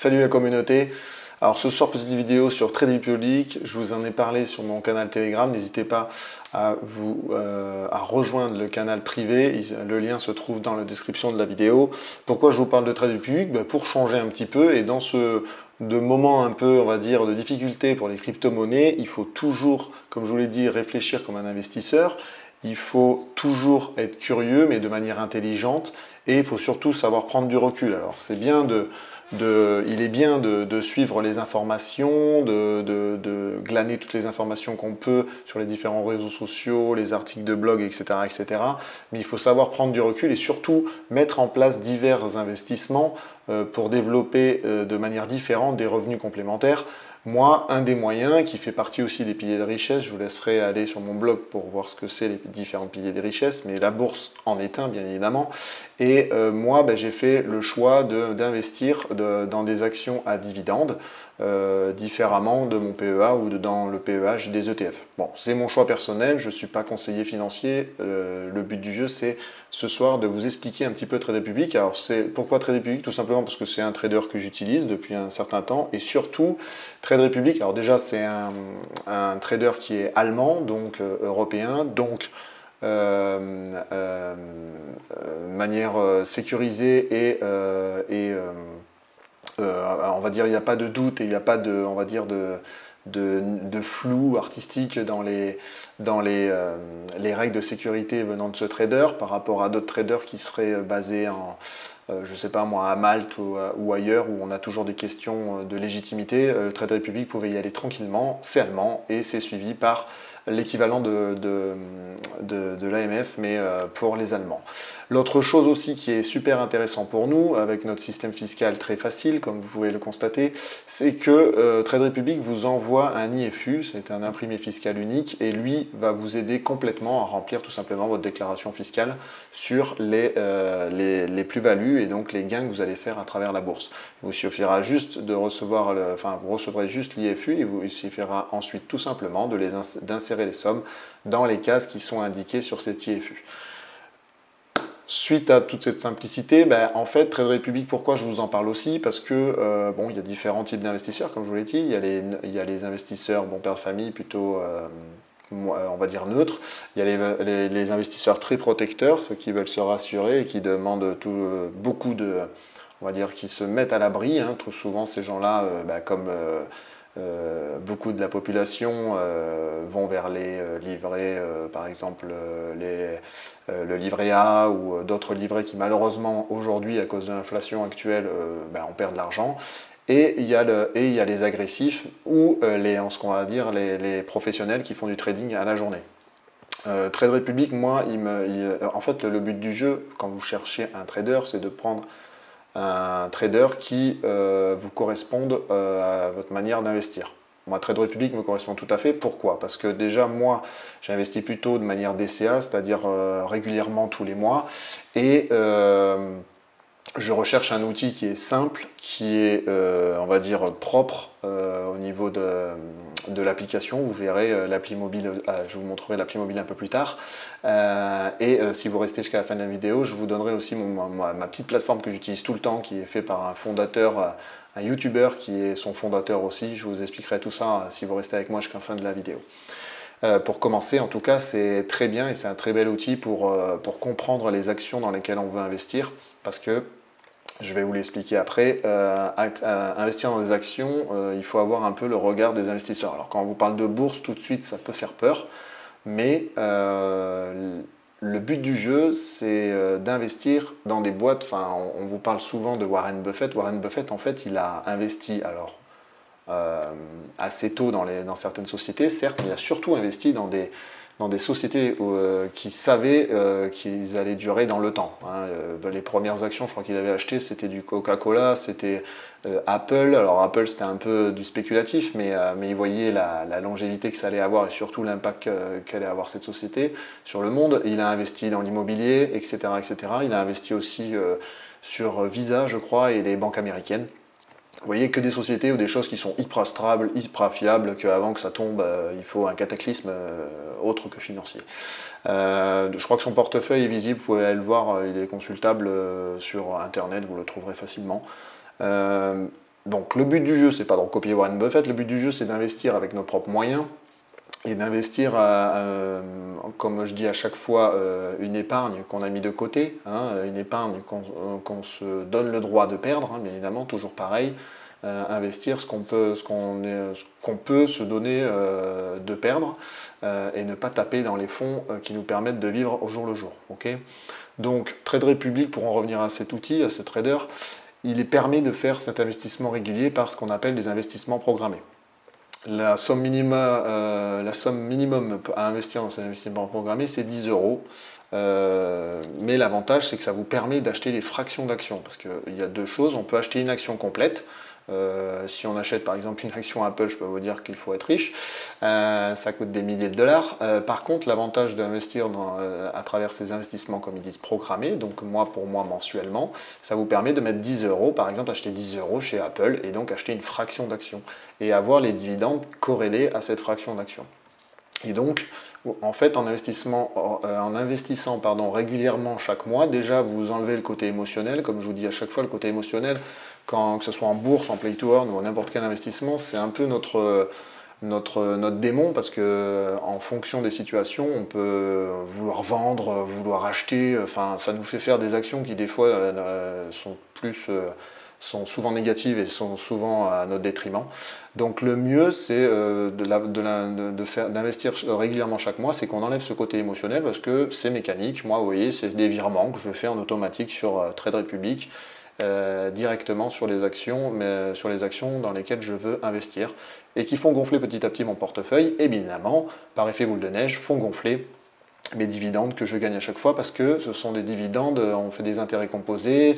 Salut la communauté. Alors ce soir, petite vidéo sur Trading Public. Je vous en ai parlé sur mon canal Telegram. N'hésitez pas à rejoindre le canal privé. Le lien se trouve dans la description de la vidéo. Pourquoi je vous parle de Trading Public? Pour changer un petit peu, et dans de moments un peu, on va dire, de difficulté pour les crypto-monnaies, il faut toujours, comme je vous l'ai dit, réfléchir comme un investisseur. Il faut toujours être curieux, mais de manière intelligente, et il faut surtout savoir prendre du recul. Alors c'est bien il est bien de suivre les informations, de glaner toutes les informations qu'on peut sur les différents réseaux sociaux, les articles de blog, etc., etc. Mais il faut savoir prendre du recul et surtout mettre en place divers investissements pour développer de manière différente des revenus complémentaires. Moi, un des moyens qui fait partie aussi des piliers de richesse, je vous laisserai aller sur mon blog pour voir ce que c'est les différents piliers de richesse, mais la bourse en est un, bien évidemment. Et moi, j'ai fait le choix d'investir dans des actions à dividendes, différemment de mon PEA ou dans le PEH des ETF. Bon, c'est mon choix personnel, je ne suis pas conseiller financier. Le but du jeu, c'est ce soir de vous expliquer un petit peu Trading Public. Alors, pourquoi Trading Public? Tout simplement parce que c'est un trader que j'utilise depuis un certain temps, et surtout, Trading Public, alors déjà, c'est un trader qui est allemand, donc européen, donc manière sécurisée et on va dire il n'y a pas de doute et il n'y a pas de, on va dire de flou artistique dans les règles de sécurité venant de ce trader par rapport à d'autres traders qui seraient basés je ne sais pas moi, à Malte ou ailleurs, où on a toujours des questions de légitimité. Le Trade Republic pouvait y aller tranquillement, c'est allemand et c'est suivi par l'équivalent de l'AMF, mais pour les Allemands. L'autre chose aussi qui est super intéressant pour nous, avec notre système fiscal très facile, comme vous pouvez le constater, c'est que Trade Republic vous envoie un IFU, c'est un imprimé fiscal unique, et lui va vous aider complètement à remplir tout simplement votre déclaration fiscale sur les plus-values et donc les gains que vous allez faire à travers la bourse. Il vous suffira juste de recevoir, vous recevrez juste l'IFU, et il suffira ensuite tout simplement d'insérer les sommes dans les cases qui sont indiquées sur cet IFU. Suite à toute cette simplicité, en fait, Trade Republic, pourquoi je vous en parle aussi? Parce que, il y a différents types d'investisseurs, comme je vous l'ai dit. Il y a les investisseurs, père de famille, plutôt, on va dire neutres. Il y a les investisseurs très protecteurs, ceux qui veulent se rassurer et qui demandent beaucoup on va dire, qui se mettent à l'abri. Tout souvent, ces gens-là, comme beaucoup de la population vont vers les livrets, par exemple le livret A ou d'autres livrets qui malheureusement aujourd'hui à cause de l'inflation actuelle on perd de l'argent. Et il y a les agressifs ou ce qu'on va dire les professionnels qui font du trading à la journée. Trade Republic, moi, en fait le but du jeu quand vous cherchez un trader, c'est de prendre un trader qui vous corresponde à votre manière d'investir. Moi, Trade Republic me correspond tout à fait. Pourquoi? Parce que déjà, moi, j'investis plutôt de manière DCA, c'est-à-dire régulièrement tous les mois. Et je recherche un outil qui est simple, qui est, on va dire, propre au niveau de l'application. Vous verrez l'appli mobile, je vous montrerai l'appli mobile un peu plus tard. Si vous restez jusqu'à la fin de la vidéo, je vous donnerai aussi ma petite plateforme que j'utilise tout le temps, qui est faite par un fondateur, un YouTuber qui est son fondateur aussi. Je vous expliquerai tout ça si vous restez avec moi jusqu'à la fin de la vidéo. Pour commencer, en tout cas, c'est très bien et c'est un très bel outil pour comprendre les actions dans lesquelles on veut investir, parce que je vais vous l'expliquer après. Investir dans des actions, il faut avoir un peu le regard des investisseurs. Alors quand on vous parle de bourse, tout de suite, ça peut faire peur, mais le but du jeu, c'est d'investir dans des boîtes. On vous parle souvent de Warren Buffett. Warren Buffett, en fait, il a investi assez tôt dans certaines sociétés, certes, mais il a surtout investi dans des sociétés qui savaient qu'ils allaient durer dans le temps. Les premières actions, je crois qu'il avait acheté, c'était du Coca-Cola, c'était Apple. Alors Apple, c'était un peu du spéculatif, mais il voyait la longévité que ça allait avoir et surtout l'impact qu'allait avoir cette société sur le monde. Il a investi dans l'immobilier, etc., etc. Il a investi aussi sur Visa, je crois, et les banques américaines. Vous voyez que des sociétés ou des choses qui sont hyper stables, hyper fiables, qu'avant que ça tombe, il faut un cataclysme autre que financier. Je crois que son portefeuille est visible, vous pouvez aller le voir, il est consultable sur internet, vous le trouverez facilement. Donc le but du jeu, c'est pas de recopier Warren Buffett, le but du jeu, c'est d'investir avec nos propres moyens et d'investir, comme je dis à chaque fois, une épargne qu'on a mis de côté, hein, une épargne qu'on se donne le droit de perdre, hein, bien évidemment, toujours pareil, investir ce qu'on peut se donner de perdre et ne pas taper dans les fonds qui nous permettent de vivre au jour le jour. Okay. Donc Trade Republic, pour en revenir à cet outil, à ce trader, il permet de faire cet investissement régulier par ce qu'on appelle des investissements programmés. La somme minimum à investir dans cet investissement programmé, c'est 10 euros. Mais l'avantage, c'est que ça vous permet d'acheter des fractions d'actions. Parce qu'il y a deux choses. On peut acheter une action complète. Si on achète par exemple une action Apple, je peux vous dire qu'il faut être riche. Ça coûte des milliers de dollars. Par contre, l'avantage d'investir à travers ces investissements, comme ils disent, programmés, donc mois pour mois mensuellement, ça vous permet de mettre 10 euros, par exemple acheter 10 euros chez Apple et donc acheter une fraction d'action et avoir les dividendes corrélés à cette fraction d'action. Et donc, en fait, en investissant régulièrement chaque mois, déjà vous enlevez le côté émotionnel. Comme je vous dis à chaque fois, le côté émotionnel, que ce soit en bourse, en play to earn ou n'importe quel investissement, c'est un peu notre démon, parce que en fonction des situations, on peut vouloir vendre, vouloir acheter. Enfin, ça nous fait faire des actions qui des fois sont souvent négatives et sont souvent à notre détriment. Donc le mieux, c'est d'investir régulièrement chaque mois, c'est qu'on enlève ce côté émotionnel, parce que c'est mécanique. Moi, vous voyez, c'est des virements que je fais en automatique sur Trade Republic, directement sur les actions, mais sur les actions dans lesquelles je veux investir, et qui font gonfler petit à petit mon portefeuille, et évidemment, par effet boule de neige, font gonfler mes dividendes que je gagne à chaque fois, parce que ce sont des dividendes, on fait des intérêts composés,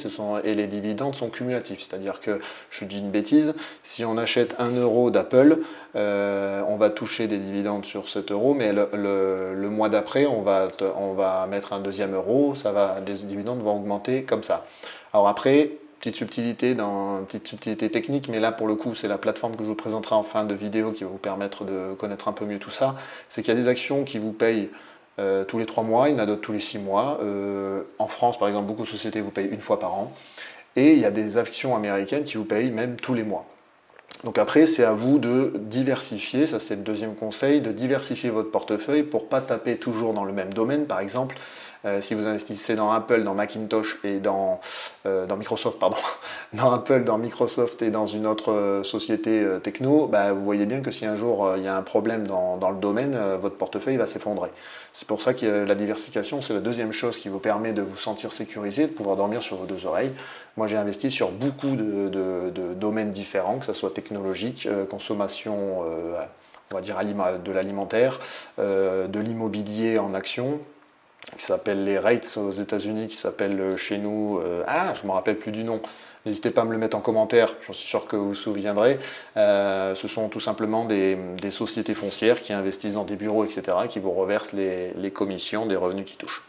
et les dividendes sont cumulatifs, c'est-à-dire que, je dis une bêtise, si on achète 1 euro d'Apple, on va toucher des dividendes sur cet euro, mais le mois d'après, on va mettre un deuxième euro, les dividendes vont augmenter comme ça. Alors après, petite subtilité technique, mais là pour le coup c'est la plateforme que je vous présenterai en fin de vidéo qui va vous permettre de connaître un peu mieux tout ça, c'est qu'il y a des actions qui vous payent tous les 3 mois, il y en a d'autres tous les 6 mois. En France, par exemple, beaucoup de sociétés vous payent une fois par an. Et il y a des actions américaines qui vous payent même tous les mois. Donc après, c'est à vous de diversifier, ça c'est le deuxième conseil, de diversifier votre portefeuille pour ne pas taper toujours dans le même domaine. Par exemple, si vous investissez dans Apple, dans Macintosh et dans Microsoft, pardon, dans Apple, dans Microsoft et dans une autre société techno, bah, vous voyez bien que si un jour il y a un problème dans le domaine, votre portefeuille va s'effondrer. C'est pour ça que la diversification, c'est la deuxième chose qui vous permet de vous sentir sécurisé, de pouvoir dormir sur vos deux oreilles. Moi, j'ai investi sur beaucoup de domaines différents, que ce soit technologique, consommation, on va dire de l'alimentaire, de l'immobilier en action, qui s'appelle les REITs aux États-Unis, qui s'appelle chez nous, je ne me rappelle plus du nom. N'hésitez pas à me le mettre en commentaire, j'en suis sûr que vous vous souviendrez. Ce sont tout simplement des sociétés foncières qui investissent dans des bureaux, etc., qui vous reversent les commissions des revenus qui touchent.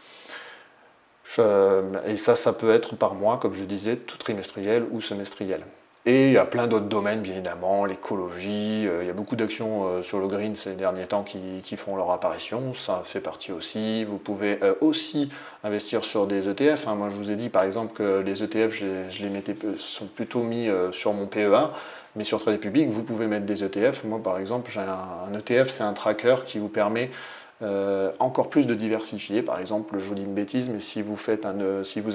Et ça peut être par mois, comme je disais, tout trimestriel ou semestriel. Et il y a plein d'autres domaines, bien évidemment, l'écologie, il y a beaucoup d'actions sur le green ces derniers temps qui font leur apparition, ça fait partie aussi. Vous pouvez aussi investir sur des ETF. Moi, je vous ai dit, par exemple, que les ETF, sont plutôt mis sur mon PEA, mais sur Trade Republic, vous pouvez mettre des ETF. Moi, par exemple, j'ai un ETF, c'est un tracker qui vous permet encore plus de diversifier. Par exemple, je vous dis une bêtise, mais si vous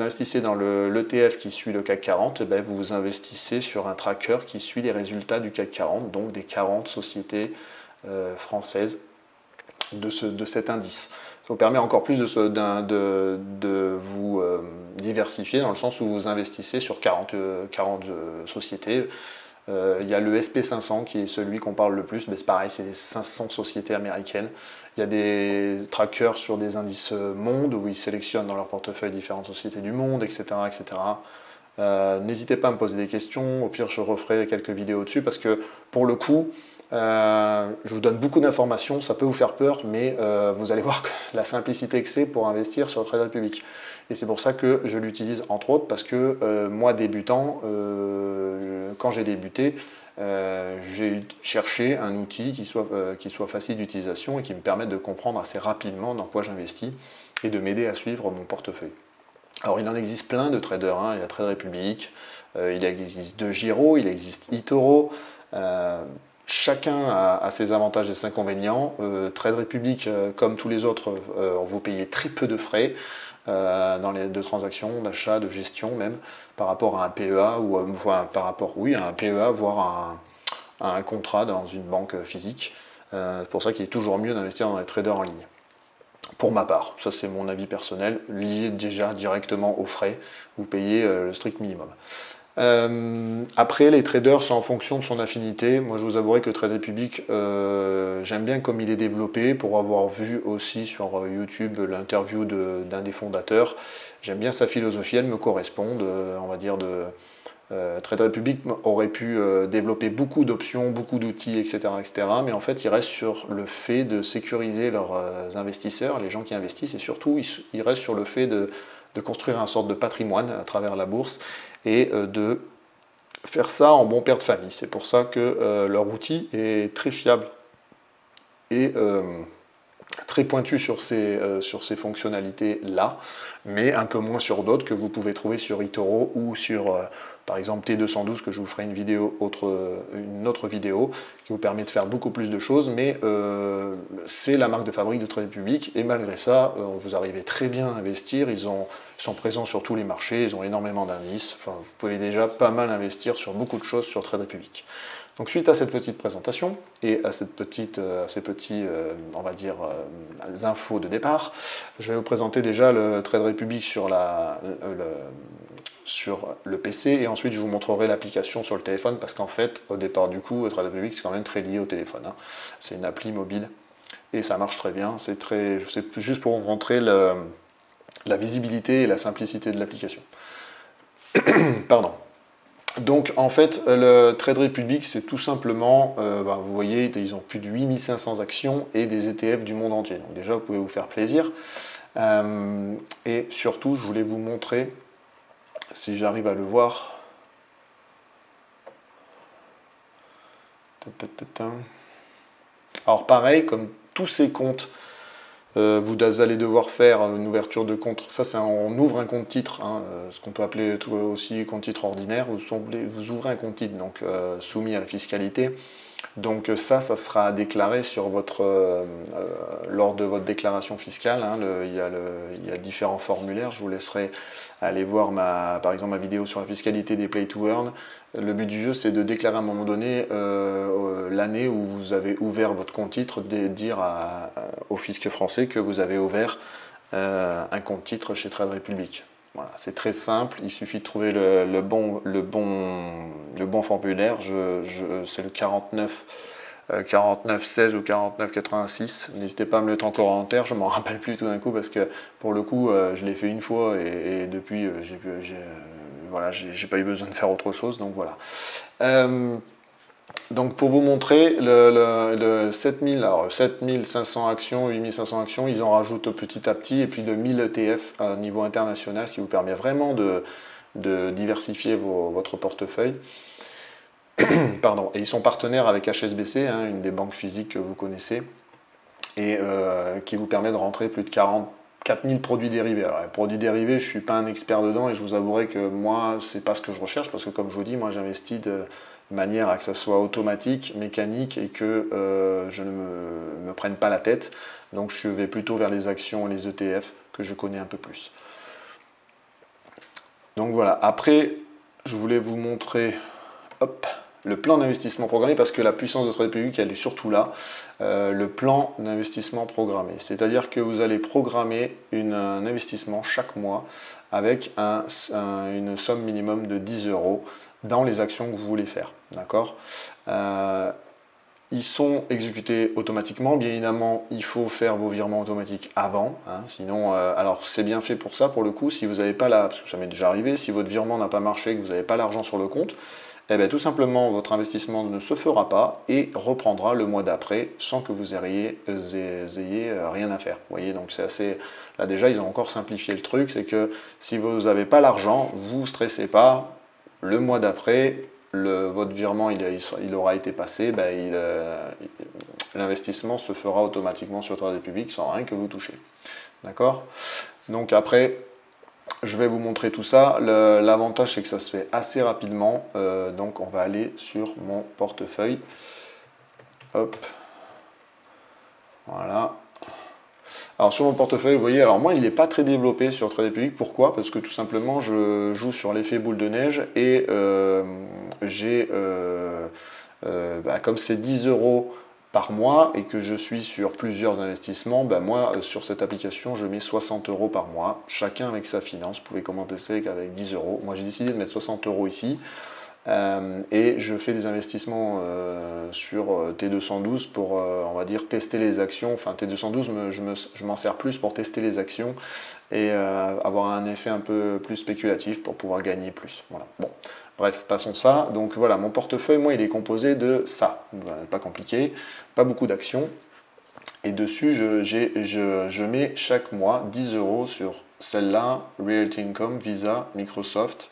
investissez dans l'ETF qui suit le CAC 40, vous investissez sur un tracker qui suit les résultats du CAC 40, donc des 40 sociétés françaises de cet indice. Ça vous permet encore plus de vous diversifier, dans le sens où vous investissez sur 40 sociétés. Il y a le SP500 qui est celui qu'on parle le plus, mais c'est pareil, c'est les 500 sociétés américaines. Il y a des trackers sur des indices monde où ils sélectionnent dans leur portefeuille différentes sociétés du monde, etc. etc. N'hésitez pas à me poser des questions, au pire je referai quelques vidéos dessus, parce que pour le coup, je vous donne beaucoup d'informations, ça peut vous faire peur, mais vous allez voir que la simplicité que c'est pour investir sur le Trade Republic. Et c'est pour ça que je l'utilise entre autres, parce que moi débutant, quand j'ai débuté, j'ai cherché un outil qui soit facile d'utilisation et qui me permette de comprendre assez rapidement dans quoi j'investis et de m'aider à suivre mon portefeuille. Alors il en existe plein de traders, il y a Trade Republic, il existe DeGiro, il existe eToro. Chacun a ses avantages et ses inconvénients. Trade Republic, comme tous les autres, vous payez très peu de frais dans les deux transactions, d'achat, de gestion même, par rapport à un PEA ou enfin, par rapport, oui, à un PEA, voire à un contrat dans une banque physique. C'est pour ça qu'il est toujours mieux d'investir dans les traders en ligne. Pour ma part, ça c'est mon avis personnel, lié déjà directement aux frais, vous payez le strict minimum. Après, les traders, c'est en fonction de son affinité. Moi, je vous avouerai que Trade Republic, j'aime bien comme il est développé, pour avoir vu aussi sur YouTube l'interview d'un des fondateurs. J'aime bien sa philosophie, elle me correspond, on va dire, Trade Republic aurait pu développer beaucoup d'options, beaucoup d'outils, etc., etc. Mais en fait, ils restent sur le fait de sécuriser leurs investisseurs, les gens qui investissent, et surtout, ils restent sur le fait de construire un sorte de patrimoine à travers la bourse et de faire ça en bon père de famille. C'est pour ça que leur outil est très fiable et très pointu sur ces fonctionnalités-là, mais un peu moins sur d'autres que vous pouvez trouver sur eToro ou sur, par exemple, T212, que je vous ferai une autre vidéo, qui vous permet de faire beaucoup plus de choses, mais c'est la marque de fabrique de Trade Republic, et malgré ça, vous arrivez très bien à investir, ils sont présents sur tous les marchés, ils ont énormément d'indices, enfin, vous pouvez déjà pas mal investir sur beaucoup de choses sur Trade Republic. Donc suite à cette petite présentation et à ces petits, on va dire, infos de départ, je vais vous présenter déjà le Trade Republic sur le PC, et ensuite je vous montrerai l'application sur le téléphone, parce qu'en fait, au départ du coup, Trade Republic c'est quand même très lié au téléphone. Hein. C'est une appli mobile et ça marche très bien. C'est juste pour vous montrer la visibilité et la simplicité de l'application. Pardon. Donc en fait, le Trade Republic, c'est tout simplement, vous voyez, ils ont plus de 8500 actions et des ETF du monde entier. Donc déjà, vous pouvez vous faire plaisir. Et surtout, je voulais vous montrer, si j'arrive à le voir. Alors pareil, comme tous ces comptes, vous allez devoir faire une ouverture de compte. Ça, c'est on ouvre un compte titre, hein, ce qu'on peut appeler aussi compte titre ordinaire. Vous ouvrez un compte titre, donc soumis à la fiscalité. Donc ça sera déclaré sur lors de votre déclaration fiscale. Hein, il y a différents formulaires. Je vous laisserai aller voir par exemple ma vidéo sur la fiscalité des Play to Earn. Le but du jeu, c'est de déclarer à un moment donné l'année où vous avez ouvert votre compte titre, de dire au fisc français que vous avez ouvert un compte titre chez Trade Republic. Voilà, c'est très simple, il suffit de trouver le bon formulaire. C'est le 4916 ou 4986. N'hésitez pas à me le mettre encore en terre, je ne m'en rappelle plus tout d'un coup, parce que pour le coup, je l'ai fait une fois et depuis, j'ai pas eu besoin de faire autre chose. Donc voilà. Donc pour vous montrer, le 7500 actions, 8500 actions, ils en rajoutent petit à petit, et puis de 1000 ETF à niveau international, ce qui vous permet vraiment de diversifier votre portefeuille. Pardon. Et ils sont partenaires avec HSBC, hein, une des banques physiques que vous connaissez, et qui vous permet de rentrer plus de 44 000 produits dérivés. Alors les produits dérivés, je ne suis pas un expert dedans, et je vous avouerai que moi, c'est pas ce que je recherche, parce que comme je vous dis, moi j'investis de manière à que ça soit automatique, mécanique, et que je ne me prenne pas la tête. Donc je vais plutôt vers les actions et les ETF que je connais un peu plus. Donc voilà, après je voulais vous montrer le plan d'investissement programmé, parce que la puissance de Trade Republic, elle est surtout là, le plan d'investissement programmé. C'est-à-dire que vous allez programmer un investissement chaque mois avec une somme minimum de 10 € dans les actions que vous voulez faire. D'accord ? Ils sont exécutés automatiquement. Bien évidemment, il faut faire vos virements automatiques avant. Hein, sinon, alors c'est bien fait pour ça, pour le coup. Si vous n'avez pas parce que ça m'est déjà arrivé, si votre virement n'a pas marché, que vous n'avez pas l'argent sur le compte, eh bien, tout simplement, votre investissement ne se fera pas et reprendra le mois d'après sans que vous ayez rien à faire. Vous voyez, donc c'est assez. Là, déjà, ils ont encore simplifié le truc. C'est que si vous n'avez pas l'argent, vous ne stressez pas. Le mois d'après, votre virement il aura été passé, l'investissement se fera automatiquement sur Trade Republic sans rien que vous touchez. D'accord ? Donc après, je vais vous montrer tout ça. L'avantage, c'est que ça se fait assez rapidement. Donc, on va aller sur mon portefeuille. Hop. Voilà. Alors sur mon portefeuille, vous voyez, alors moi il n'est pas très développé sur Trade Republic. Pourquoi? Parce que tout simplement je joue sur l'effet boule de neige et j'ai, comme c'est 10 euros par mois et que je suis sur plusieurs investissements, moi sur cette application je mets 60 euros par mois, chacun avec sa finance. Vous pouvez commencer avec 10 euros. Moi j'ai décidé de mettre 60 euros ici. Et je fais des investissements sur T212 pour, on va dire, tester les actions. Enfin, T212, je m'en sers plus pour tester les actions et avoir un effet un peu plus spéculatif pour pouvoir gagner plus. Voilà. Bon, bref, passons ça. Donc voilà, mon portefeuille, moi, il est composé de ça. Voilà, pas compliqué, pas beaucoup d'actions. Et dessus, je mets chaque mois 10 euros sur celle-là, Realty Income, Visa, Microsoft.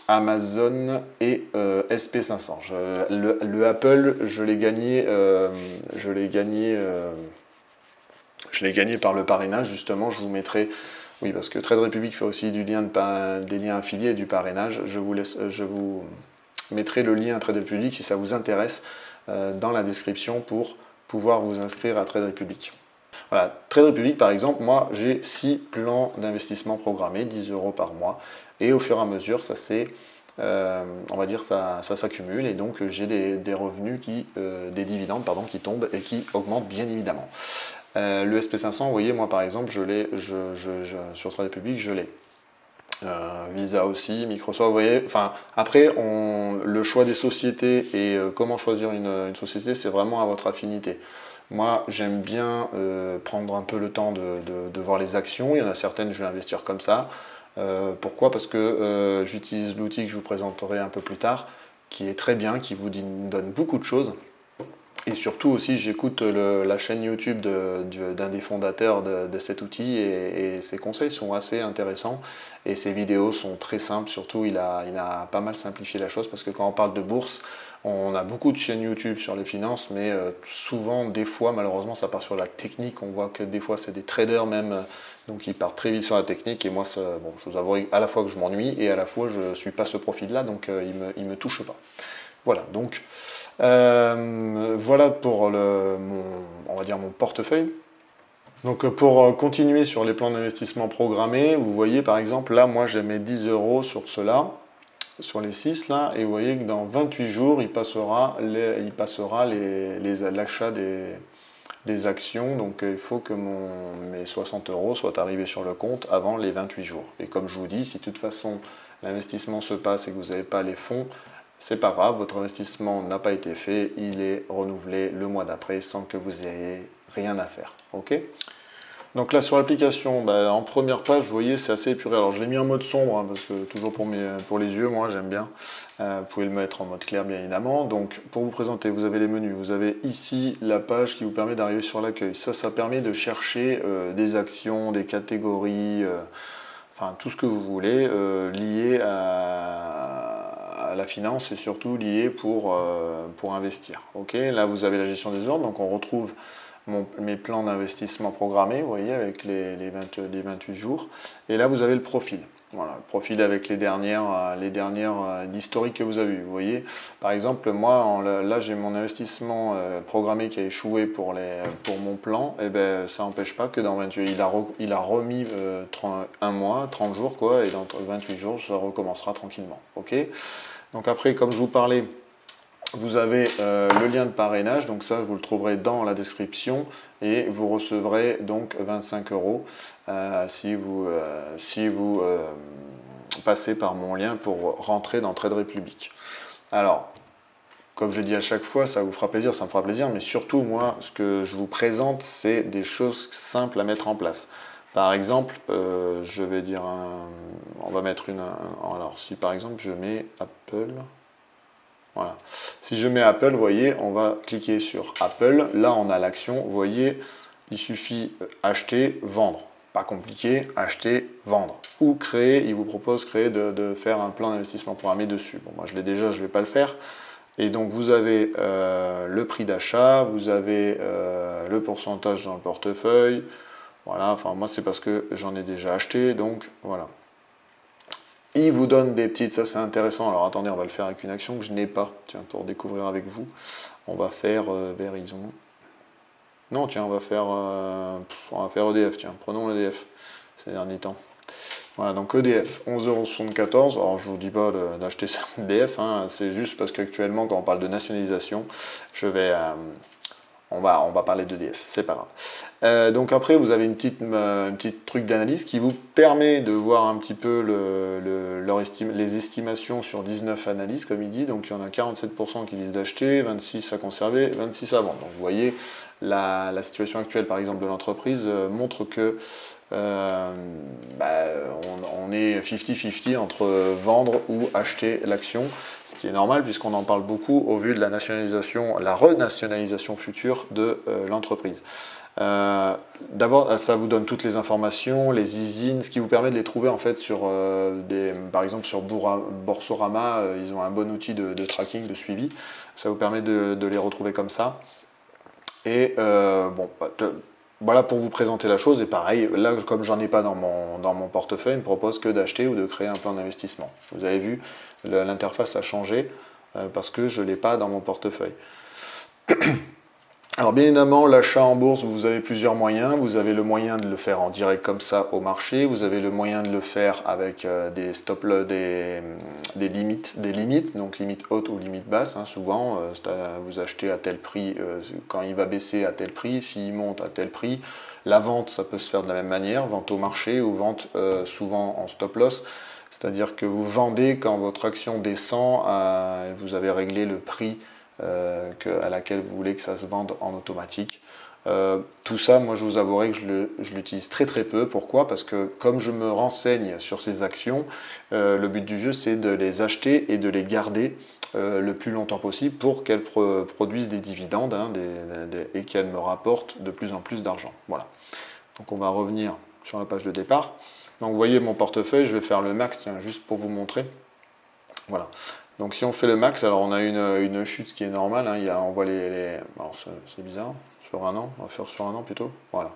Amazon et SP500. Le Apple, je l'ai gagné, par le parrainage. Justement, je vous mettrai, oui, parce que Trade Republic fait aussi des liens affiliés et du parrainage. Je vous mettrai le lien à Trade Republic si ça vous intéresse dans la description pour pouvoir vous inscrire à Trade Republic. Voilà, Trade Republic par exemple, moi j'ai 6 plans d'investissement programmés, 10 euros par mois, et au fur et à mesure ça on va dire ça s'accumule et donc j'ai des revenus des dividendes pardon, qui tombent et qui augmentent bien évidemment. Le SP500, vous voyez, moi par exemple, je l'ai, sur Trade Republic, je l'ai. Visa aussi, Microsoft, vous voyez, enfin après le choix des sociétés et comment choisir une société, c'est vraiment à votre affinité. Moi, j'aime bien prendre un peu le temps de voir les actions. Il y en a certaines, je vais investir comme ça. Pourquoi? Parce que j'utilise l'outil que je vous présenterai un peu plus tard, qui est très bien, qui vous donne beaucoup de choses. Et surtout aussi, j'écoute la chaîne YouTube d'un des fondateurs de cet outil et ses conseils sont assez intéressants et ses vidéos sont très simples. Surtout, il a pas mal simplifié la chose parce que quand on parle de bourse, on a beaucoup de chaînes YouTube sur les finances, mais souvent, des fois, malheureusement, ça part sur la technique. On voit que des fois, c'est des traders même, donc ils partent très vite sur la technique. Et moi, bon, je vous avoue à la fois que je m'ennuie et à la fois je ne suis pas ce profil-là, donc il me touche pas. Voilà, donc voilà pour on va dire mon portefeuille. Donc pour continuer sur les plans d'investissement programmés, vous voyez par exemple là, moi j'ai mes 10 euros sur cela, sur les 6 là, et vous voyez que dans 28 jours, il passera l'achat des actions. Donc il faut que mes 60 euros soient arrivés sur le compte avant les 28 jours. Et comme je vous dis, si de toute façon l'investissement se passe et que vous n'avez pas les fonds, c'est pas grave, votre investissement n'a pas été fait, il est renouvelé le mois d'après sans que vous ayez rien à faire. Ok? Donc là sur l'application, en première page, vous voyez, c'est assez épuré. Alors je l'ai mis en mode sombre, hein, parce que toujours pour les yeux, moi j'aime bien. Vous pouvez le mettre en mode clair bien évidemment. Donc pour vous présenter, vous avez les menus. Vous avez ici la page qui vous permet d'arriver sur l'accueil. Ça permet de chercher des actions, des catégories, enfin tout ce que vous voulez lié à la finance et surtout lié pour investir. Ok, là vous avez la gestion des ordres, donc on retrouve mes plans d'investissement programmés, vous voyez, avec les 28 jours. Et là vous avez le profil. Voilà, le profil avec l'historique que vous avez eu. Vous voyez, par exemple, moi, là j'ai mon investissement programmé qui a échoué pour mon plan. Et ben ça n'empêche pas que dans 28 il a remis un mois, 30 jours, quoi, et dans 28 jours, ça recommencera tranquillement. Ok. Donc après, comme je vous parlais, vous avez le lien de parrainage, donc ça vous le trouverez dans la description et vous recevrez donc 25 euros si vous passez par mon lien pour rentrer dans Trade Republic. Alors, comme je dis à chaque fois, ça vous fera plaisir, ça me fera plaisir, mais surtout moi, ce que je vous présente, c'est des choses simples à mettre en place. Par exemple, je vais dire, on va mettre alors si par exemple je mets Apple. Voilà. Si je mets Apple, vous voyez, on va cliquer sur Apple. Là, on a l'action. Vous voyez, il suffit acheter, vendre. Pas compliqué, acheter, vendre. Ou créer, il vous propose de faire un plan d'investissement programmé dessus. Bon, moi je l'ai déjà, je ne vais pas le faire. Et donc vous avez le prix d'achat, vous avez le pourcentage dans le portefeuille, Voilà, enfin moi c'est parce que j'en ai déjà acheté, donc voilà. Il vous donne des petites, ça c'est intéressant. Alors attendez, on va le faire avec une action que je n'ai pas, tiens, pour découvrir avec vous. On va faire Verizon. Non, tiens, on va faire EDF, tiens, prenons EDF ces derniers temps. Voilà, donc EDF, 11,74 €. Alors je ne vous dis pas d'acheter ça EDF, hein, c'est juste parce qu'actuellement, quand on parle de nationalisation, on va parler d'EDF, c'est pas grave. Donc après, vous avez une petite truc d'analyse qui vous permet de voir un petit peu les estimations sur 19 analyses, comme il dit. Donc il y en a 47% qui disent d'acheter, 26 à conserver, 26 à vendre. Donc vous voyez, la situation actuelle, par exemple, de l'entreprise montre que on est 50-50 entre vendre ou acheter l'action, ce qui est normal puisqu'on en parle beaucoup au vu de la nationalisation, la renationalisation future de l'entreprise. D'abord, ça vous donne toutes les informations, les usines, ce qui vous permet de les trouver en fait sur par exemple sur Boursorama, ils ont un bon outil de tracking, de suivi. Ça vous permet de les retrouver comme ça. Et voilà pour vous présenter la chose. Et pareil, là, comme j'en ai pas dans mon portefeuille, il me propose que d'acheter ou de créer un plan d'investissement. Vous avez vu, l'interface a changé parce que je ne l'ai pas dans mon portefeuille. Alors bien évidemment, l'achat en bourse, vous avez plusieurs moyens. Vous avez le moyen de le faire en direct comme ça au marché. Vous avez le moyen de le faire avec des limites, donc limite haute ou limite basse. Hein, souvent, vous achetez à tel prix quand il va baisser à tel prix, s'il monte à tel prix. La vente, ça peut se faire de la même manière, vente au marché ou vente souvent en stop loss. C'est-à-dire que vous vendez quand votre action descend, vous avez réglé le prix à laquelle vous voulez que ça se vende en automatique. Tout ça, moi je vous avouerai que je l'utilise très très peu. Pourquoi? Parce que comme je me renseigne sur ces actions, le but du jeu c'est de les acheter et de les garder le plus longtemps possible pour qu'elles produisent des dividendes et qu'elles me rapportent de plus en plus d'argent. Voilà. Donc on va revenir sur la page de départ. Donc vous voyez mon portefeuille, je vais faire le max, tiens, juste pour vous montrer. Voilà. Donc si on fait le max, alors on a une chute qui est normale, hein, on voit alors c'est bizarre, sur un an, on va faire sur un an plutôt, voilà.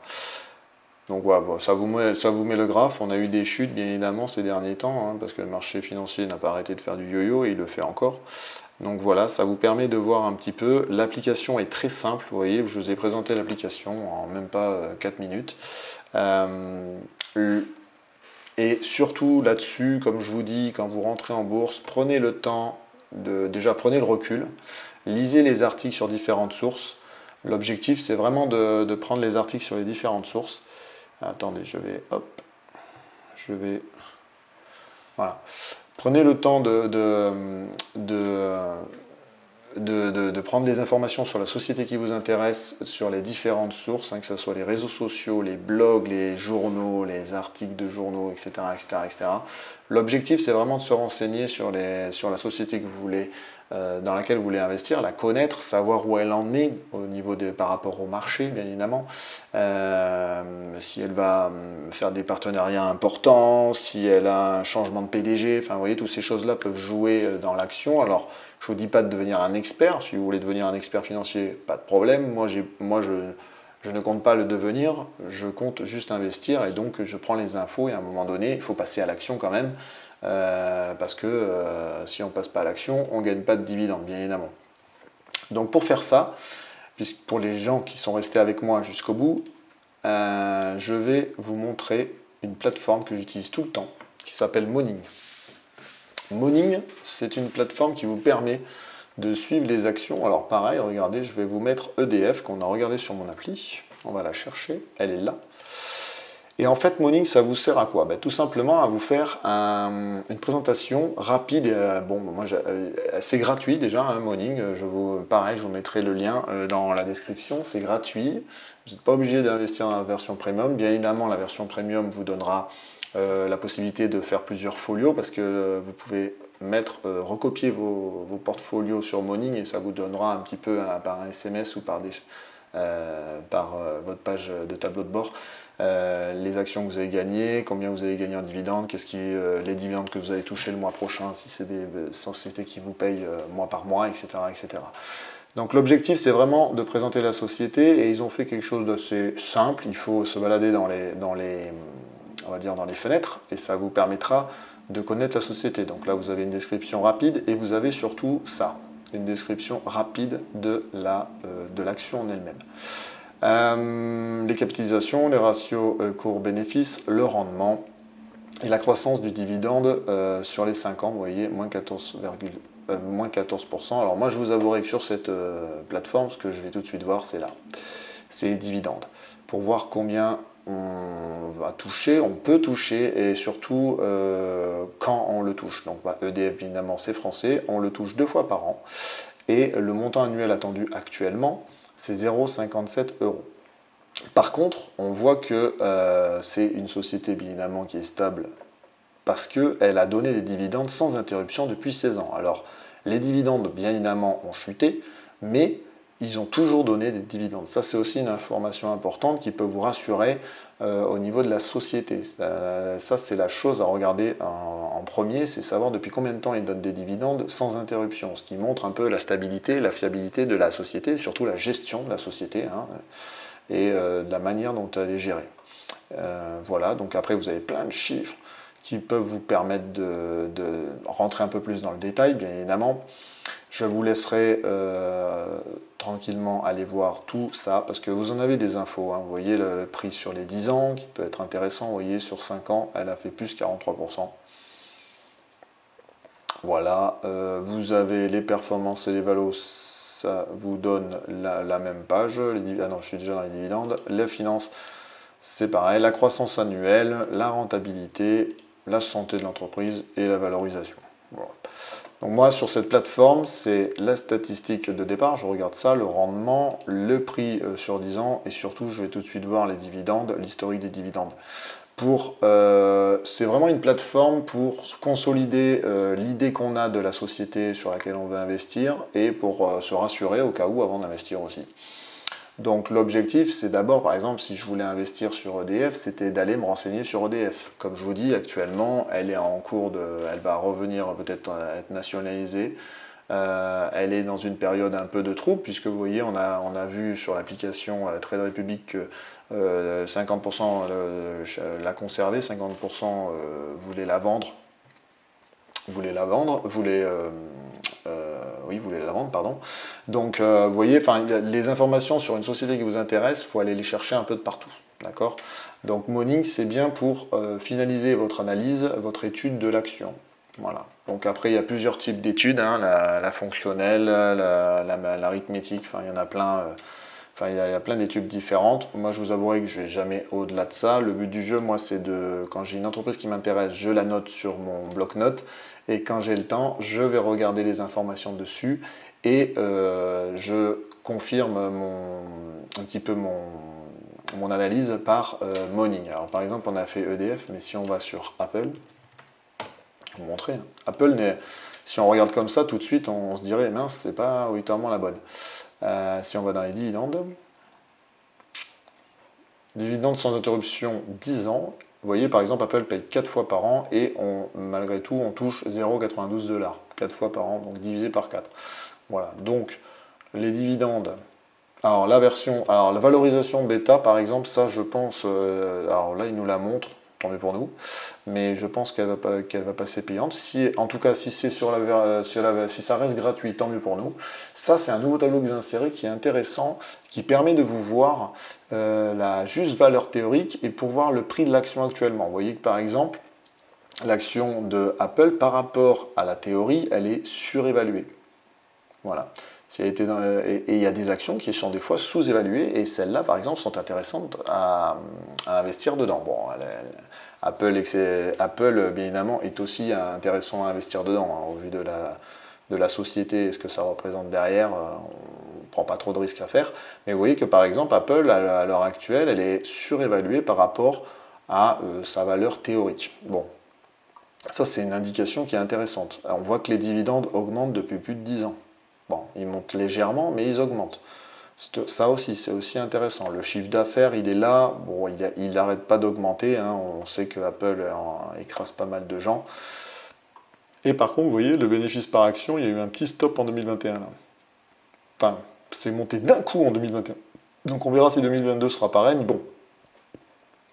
Donc voilà, ça vous met le graphe, on a eu des chutes bien évidemment ces derniers temps, hein, parce que le marché financier n'a pas arrêté de faire du yo-yo et il le fait encore. Donc voilà, ça vous permet de voir un petit peu, l'application est très simple, vous voyez, je vous ai présenté l'application en même pas 4 minutes. Et surtout là-dessus, comme je vous dis, quand vous rentrez en bourse, prenez le temps, déjà prenez le recul, lisez les articles sur différentes sources. L'objectif, c'est vraiment de prendre les articles sur les différentes sources. Attendez, voilà. Prenez le temps de prendre des informations sur la société qui vous intéresse, sur les différentes sources, hein, que ce soit les réseaux sociaux, les blogs, les journaux, les articles de journaux, etc. etc. L'objectif, c'est vraiment de se renseigner sur la société que vous voulez, dans laquelle vous voulez investir, la connaître, savoir où elle en est par rapport au marché, bien évidemment, si elle va faire des partenariats importants, si elle a un changement de PDG, enfin vous voyez, toutes ces choses-là peuvent jouer dans l'action. Alors, je ne vous dis pas de devenir un expert. Si vous voulez devenir un expert financier, pas de problème. Moi, je ne compte pas le devenir. Je compte juste investir et donc je prends les infos et à un moment donné, il faut passer à l'action quand même. Parce que si on ne passe pas à l'action, on ne gagne pas de dividendes, bien évidemment. Donc pour faire ça, pour les gens qui sont restés avec moi jusqu'au bout, je vais vous montrer une plateforme que j'utilise tout le temps, qui s'appelle Morning. Morning, c'est une plateforme qui vous permet de suivre les actions. Alors pareil, regardez, je vais vous mettre EDF qu'on a regardé sur mon appli. On va la chercher, elle est là. Et en fait, Morning, ça vous sert à quoi? Tout simplement à vous faire une présentation rapide. C'est gratuit déjà, hein, Morning. Pareil, je vous mettrai le lien dans la description. C'est gratuit. Vous n'êtes pas obligé d'investir dans la version premium. Bien évidemment, la version premium vous donnera la possibilité de faire plusieurs folios parce que vous pouvez recopier vos portfolios sur Morning et ça vous donnera un petit peu par un SMS ou par votre page de tableau de bord les actions que vous avez gagnées, combien vous avez gagné en dividendes, les dividendes que vous allez toucher le mois prochain si c'est des sociétés qui vous payent mois par mois, etc. etc. Donc l'objectif, c'est vraiment de présenter la société et ils ont fait quelque chose d'assez simple. Il faut se balader on va dire dans les fenêtres et ça vous permettra de connaître la société. Donc là, vous avez une description rapide et vous avez surtout ça, une description rapide de l'action en elle-même. Les capitalisations, les ratios cours-bénéfice, le rendement et la croissance du dividende sur les 5 ans, vous voyez, moins 14%. Alors moi, je vous avouerai que sur cette plateforme, ce que je vais tout de suite voir, c'est là. C'est les dividendes. Pour voir combien on va toucher, on peut toucher, et surtout quand on le touche. Donc EDF, évidemment, c'est français, on le touche 2 fois par an. Et le montant annuel attendu actuellement, c'est 0,57 €. Par contre, on voit que c'est une société, bien évidemment, qui est stable parce qu'elle a donné des dividendes sans interruption depuis 16 ans. Alors, les dividendes, bien évidemment, ont chuté, mais ils ont toujours donné des dividendes. Ça, c'est aussi une information importante qui peut vous rassurer au niveau de la société. Ça, c'est la chose à regarder en premier, c'est savoir depuis combien de temps ils donnent des dividendes sans interruption, ce qui montre un peu la stabilité, la fiabilité de la société, et surtout la gestion de la société, hein, et de la manière dont elle est gérée. Voilà, donc après, vous avez plein de chiffres qui peuvent vous permettre de rentrer un peu plus dans le détail, bien évidemment. Je vous laisserai tranquillement aller voir tout ça, parce que vous en avez des infos. Hein. Vous voyez le prix sur les 10 ans, qui peut être intéressant. Vous voyez, sur 5 ans, elle a fait plus 43%. Voilà, vous avez les performances et les valos, ça vous donne la même page. Ah non, je suis déjà dans les dividendes. La finance, c'est pareil. La croissance annuelle, la rentabilité, la santé de l'entreprise et la valorisation. Voilà. Donc moi, sur cette plateforme, c'est la statistique de départ. Je regarde ça, le rendement, le prix sur 10 ans et surtout, je vais tout de suite voir les dividendes, l'historique des dividendes. C'est vraiment une plateforme pour consolider l'idée qu'on a de la société sur laquelle on veut investir et pour se rassurer au cas où avant d'investir aussi. Donc l'objectif, c'est d'abord, par exemple, si je voulais investir sur EDF, c'était d'aller me renseigner sur EDF. Comme je vous dis, actuellement, elle est en cours elle va revenir peut-être être nationalisée. Elle est dans une période un peu de trouble, puisque vous voyez, on a vu sur l'application Trade Republic que 50% l'a conservée, 50% voulait la vendre. Voulait la vendre, pardon. Donc, vous voyez, les informations sur une société qui vous intéresse, il faut aller les chercher un peu de partout, d'accord? Donc, Morning, c'est bien pour finaliser votre analyse, votre étude de l'action. Voilà. Donc après, il y a plusieurs types d'études, hein, la fonctionnelle, l'arithmétique, il y en a plein. Il y a plein d'études différentes. Moi, je vous avouerai que je ne vais jamais au-delà de ça. Le but du jeu, moi, c'est quand j'ai une entreprise qui m'intéresse, je la note sur mon bloc-notes. Et quand j'ai le temps, je vais regarder les informations dessus et je confirme un petit peu mon analyse par Morning. Alors, par exemple, on a fait EDF, mais si on va sur Apple, je vais vous montrer. Hein. Apple, si on regarde comme ça, tout de suite, on se dirait, mince, c'est pas obligatoirement la bonne. Si on va dans les dividendes, dividendes sans interruption 10 ans, vous voyez par exemple Apple paye 4 fois par an et malgré tout on touche 0,92 $, 4 fois par an, donc divisé par 4. Voilà, donc les dividendes, alors la valorisation bêta par exemple, ça je pense, alors là il nous la montre, tant mieux pour nous, mais je pense qu'elle va passer payante. En tout cas, si ça reste gratuit, tant mieux pour nous. Ça, c'est un nouveau tableau que j'ai inséré qui est intéressant, qui permet de vous voir la juste valeur théorique et pour voir le prix de l'action actuellement. Vous voyez que par exemple, l'action de Apple par rapport à la théorie, elle est surévaluée. Voilà. Et il y a des actions qui sont des fois sous-évaluées et celles-là, par exemple, sont intéressantes à investir dedans. Bon, Apple, bien évidemment, est aussi intéressant à investir dedans, hein, au vu de la société et ce que ça représente derrière. On ne prend pas trop de risques à faire. Mais vous voyez que, par exemple, Apple, à l'heure actuelle, elle est surévaluée par rapport à sa valeur théorique. Bon, ça, c'est une indication qui est intéressante. On voit que les dividendes augmentent depuis plus de 10 ans. Bon, ils montent légèrement, mais ils augmentent. Ça aussi, c'est aussi intéressant. Le chiffre d'affaires, il est là. Bon, il n'arrête pas d'augmenter. Hein. On sait que Apple écrase pas mal de gens. Et par contre, vous voyez, le bénéfice par action, il y a eu un petit stop en 2021. Là. enfin, c'est monté d'un coup en 2021. Donc on verra si 2022 sera pareil, mais bon,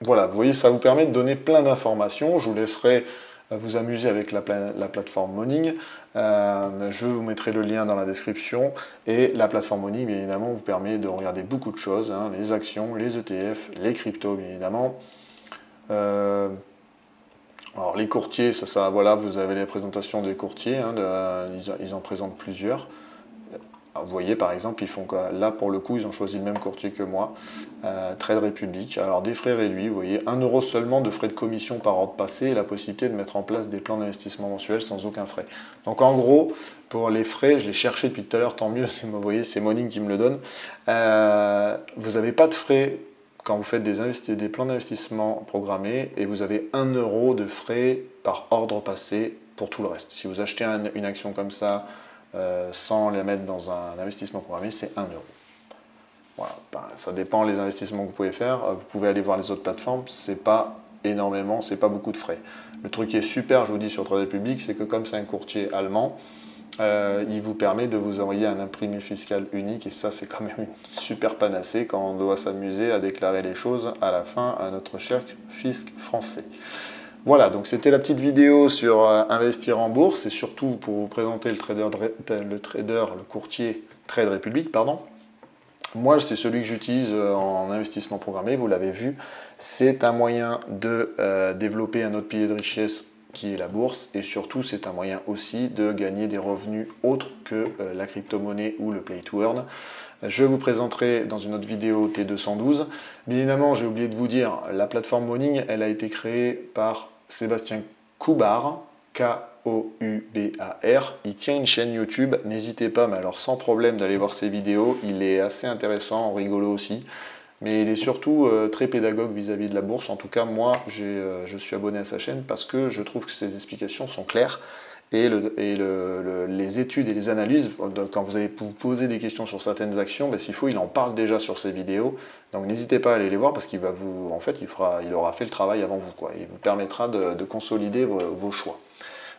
voilà, vous voyez, ça vous permet de donner plein d'informations. Je vous laisserai vous amuser avec la plateforme Moning. Je vous mettrai le lien dans la description. Et la plateforme Moning, bien évidemment, vous permet de regarder beaucoup de choses, hein, les actions, les ETF, les cryptos, bien évidemment. Alors les courtiers, voilà, vous avez les présentations des courtiers, hein, ils en présentent plusieurs. Alors, vous voyez par exemple, ils font quoi? Là pour le coup, ils ont choisi le même courtier que moi, Trade Republic. Alors des frais réduits, vous voyez, 1 euro seulement de frais de commission par ordre passé et la possibilité de mettre en place des plans d'investissement mensuels sans aucun frais. Donc en gros, pour les frais, je l'ai cherché depuis tout à l'heure, tant mieux, vous voyez, c'est Moning qui me le donne. Vous n'avez pas de frais quand vous faites des plans d'investissement programmés et vous avez 1 euro de frais par ordre passé pour tout le reste. Si vous achetez une action comme ça, sans les mettre dans un investissement programmé, c'est 1 euro. Voilà. Ça dépend des investissements que vous pouvez faire. Vous pouvez aller voir les autres plateformes, c'est pas énormément, c'est pas beaucoup de frais. Le truc qui est super, je vous dis sur Trade Republic, c'est que comme c'est un courtier allemand, il vous permet de vous envoyer un imprimé fiscal unique et ça c'est quand même une super panacée quand on doit s'amuser à déclarer les choses à la fin à notre cher fisc français. Voilà, donc c'était la petite vidéo sur investir en bourse et surtout pour vous présenter le courtier Trade Republic, pardon. Moi, c'est celui que j'utilise en investissement programmé, vous l'avez vu. C'est un moyen de développer un autre pilier de richesse qui est la bourse et surtout, c'est un moyen aussi de gagner des revenus autres que la crypto-monnaie ou le play to earn. Je vous présenterai dans une autre vidéo T212. Bien évidemment, j'ai oublié de vous dire, la plateforme Moning, elle a été créée par Sébastien Coubar, K-O-U-B-A-R. Il tient une chaîne YouTube, n'hésitez pas, mais alors sans problème d'aller voir ses vidéos. Il est assez intéressant, rigolo aussi. Mais il est surtout très pédagogue vis-à-vis de la bourse. En tout cas, moi, je suis abonné à sa chaîne parce que je trouve que ses explications sont claires. Et, les études et les analyses, quand vous allez vous poser des questions sur certaines actions, ben, s'il faut, il en parle déjà sur ses vidéos. Donc n'hésitez pas à aller les voir parce qu'il va vous, en fait, il aura fait le travail avant vous, quoi. Il vous permettra de consolider vos choix.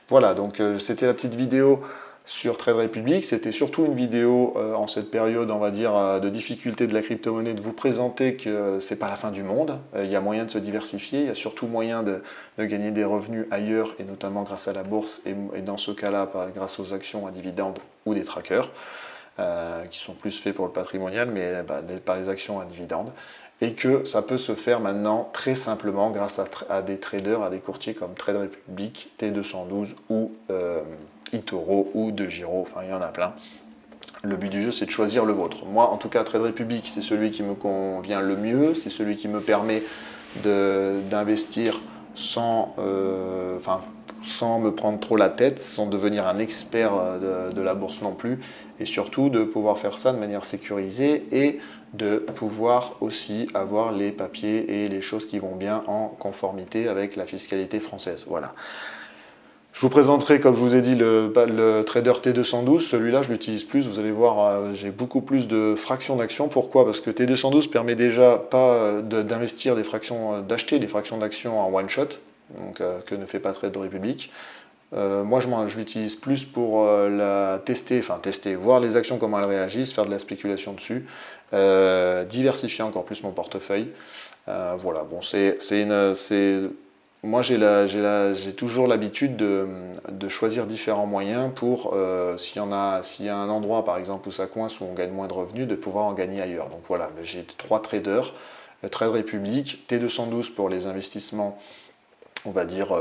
Voilà, donc c'était la petite vidéo sur Trade Republic. C'était surtout une vidéo en cette période, on va dire, de difficulté de la crypto-monnaie, de vous présenter que c'est pas la fin du monde. Il y a moyen de se diversifier, il y a surtout moyen de gagner des revenus ailleurs, et notamment grâce à la bourse, et dans ce cas-là, grâce aux actions à dividendes ou des trackers, qui sont plus faits pour le patrimonial, mais par les actions à dividendes. Et que ça peut se faire maintenant très simplement grâce à des traders, à des courtiers comme Trade Republic, T212 ou eToro ou DeGiro, enfin il y en a plein. Le but du jeu, c'est de choisir le vôtre. Moi, en tout cas, Trade Republic, c'est celui qui me convient le mieux, c'est celui qui me permet d'investir sans me prendre trop la tête, sans devenir un expert de la bourse non plus, et surtout de pouvoir faire ça de manière sécurisée et de pouvoir aussi avoir les papiers et les choses qui vont bien en conformité avec la fiscalité française. Voilà. Je vous présenterai, comme je vous ai dit, le trader T212. Celui-là, je l'utilise plus. Vous allez voir, j'ai beaucoup plus de fractions d'actions. Pourquoi? Parce que T212 permet déjà pas d'investir d'acheter des fractions d'actions en one shot, donc, que ne fait pas Trade Republic. Moi, je l'utilise plus pour tester, voir les actions, comment elles réagissent, faire de la spéculation dessus, diversifier encore plus mon portefeuille. Voilà, bon, moi, j'ai toujours l'habitude de choisir différents moyens pour, s'il y a un endroit, par exemple, où ça coince, où on gagne moins de revenus, de pouvoir en gagner ailleurs. Donc voilà, j'ai 3 traders, Trade Republic, T212 pour les investissements, on va dire,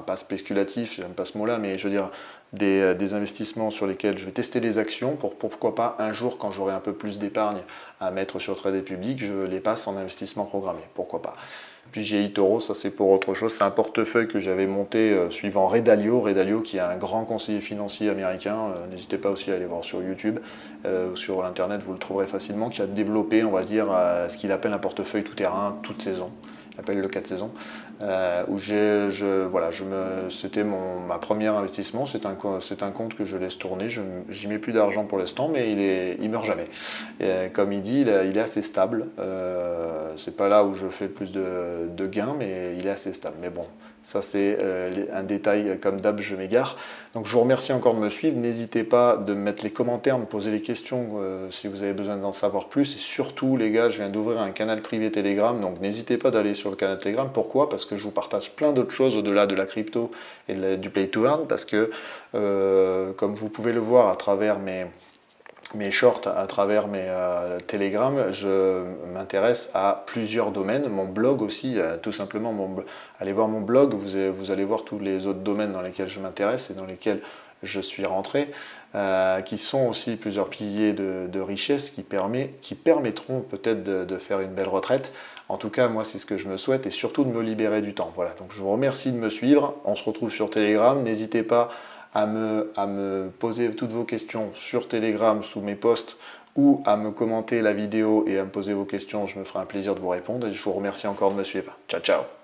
pas spéculatif, j'aime pas ce mot-là, mais je veux dire des investissements sur lesquels je vais tester des actions pour pourquoi pas un jour, quand j'aurai un peu plus d'épargne à mettre sur Trade Republic, je les passe en investissement programmé, pourquoi pas. Puis j'ai eToro, ça c'est pour autre chose, c'est un portefeuille que j'avais monté suivant Ray Dalio qui est un grand conseiller financier américain, n'hésitez pas aussi à aller voir sur YouTube, sur l'internet vous le trouverez facilement, qui a développé, on va dire, ce qu'il appelle un portefeuille tout terrain, toute saison. Appelle le 4 saisons, où c'était ma première investissement, c'est un compte que je laisse tourner, j'y mets plus d'argent pour l'instant, mais il meurt jamais. Et, comme il dit, il est assez stable, c'est pas là où je fais plus de gains, mais il est assez stable. Mais bon, Ça, c'est un détail, comme d'hab, je m'égare. Donc, je vous remercie encore de me suivre. N'hésitez pas de me mettre les commentaires, de me poser les questions si vous avez besoin d'en savoir plus. Et surtout, les gars, je viens d'ouvrir un canal privé Telegram. Donc, n'hésitez pas d'aller sur le canal Telegram. Pourquoi? Parce que je vous partage plein d'autres choses au-delà de la crypto et du play to earn. Parce que, comme vous pouvez le voir à travers mes shorts, à travers mes Telegram, je m'intéresse à plusieurs domaines. Mon blog aussi, tout simplement, allez voir mon blog, vous allez voir tous les autres domaines dans lesquels je m'intéresse et dans lesquels je suis rentré, qui sont aussi plusieurs piliers de richesse qui permettront peut-être de faire une belle retraite. En tout cas, moi, c'est ce que je me souhaite et surtout de me libérer du temps. Voilà, donc je vous remercie de me suivre. On se retrouve sur Telegram. N'hésitez pas à me poser toutes vos questions sur Telegram sous mes posts ou à me commenter la vidéo et à me poser vos questions. Je me ferai un plaisir de vous répondre et je vous remercie encore de me suivre. Ciao, ciao!